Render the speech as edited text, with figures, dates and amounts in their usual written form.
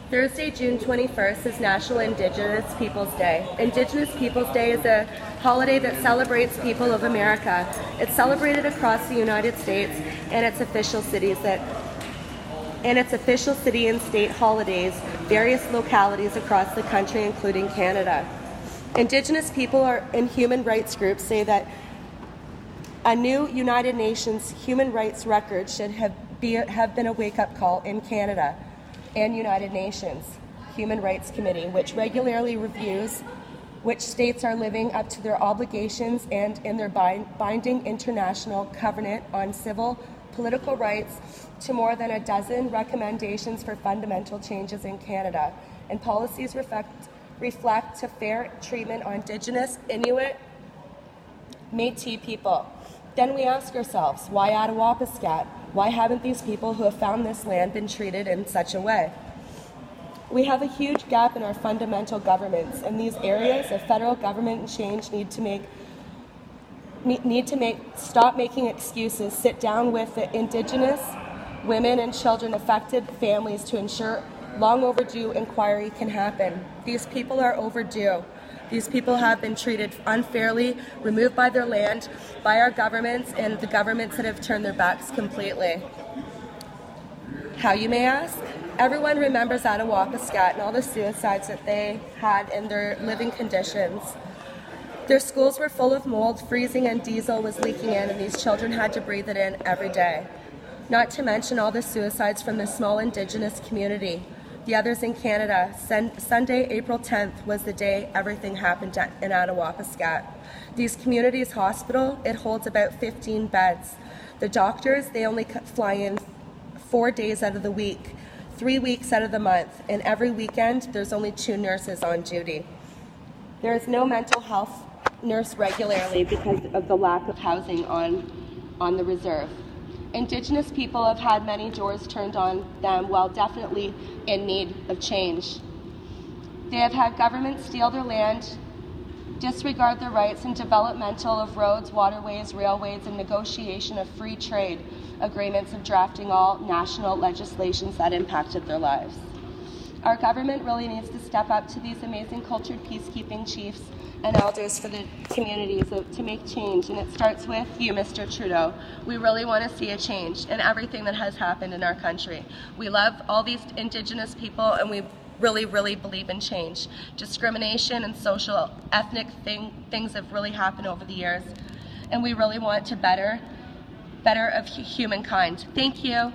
Thursday, June 21st is National Indigenous Peoples Day. Indigenous Peoples Day is a holiday that celebrates people of America. It's celebrated across the United States and its official city and state holidays, various localities across the country, including Canada. Indigenous people and human rights groups say that a new United Nations human rights record should have been a wake-up call in Canada and United Nations Human Rights Committee, which regularly reviews which states are living up to their obligations and in their binding international covenant on civil, political rights, to more than a dozen recommendations for fundamental changes in Canada, and policies reflect to fair treatment on Indigenous, Inuit, Métis people. Then we ask ourselves, why Attawapiskat? Why haven't these people who have found this land been treated in such a way? We have a huge gap in our fundamental governments. In these areas, the federal government and change need to stop making excuses, sit down with the Indigenous, women and children affected families to ensure long overdue inquiry can happen. These people are overdue. These people have been treated unfairly, removed by their land, by our governments, and the governments that have turned their backs completely. How, you may ask? Everyone remembers Attawapiskat and all the suicides that they had in their living conditions. Their schools were full of mold, freezing, and diesel was leaking in, and these children had to breathe it in every day. Not to mention all the suicides from the small Indigenous community. The others in Canada. Sunday, April 10th was the day everything happened in Attawapiskat. These communities' hospital, it holds about 15 beds. The doctors, they only fly in 4 days out of the week, 3 weeks out of the month, and every weekend there's only 2 nurses on duty. There is no mental health nurse regularly because of the lack of housing on the reserve. Indigenous people have had many doors turned on them while definitely in need of change. They have had governments steal their land, disregard their rights, and developmental of roads, waterways, railways, and negotiation of free trade agreements of drafting all national legislations that impacted their lives. Our government really needs to step up to these amazing cultured peacekeeping chiefs and elders for the communities to make change, and it starts with you, Mr. Trudeau. We really want to see a change in everything that has happened in our country. We love all these Indigenous people, and we really, really believe in change. Discrimination and social, ethnic things have really happened over the years, and we really want to better of humankind. Thank you.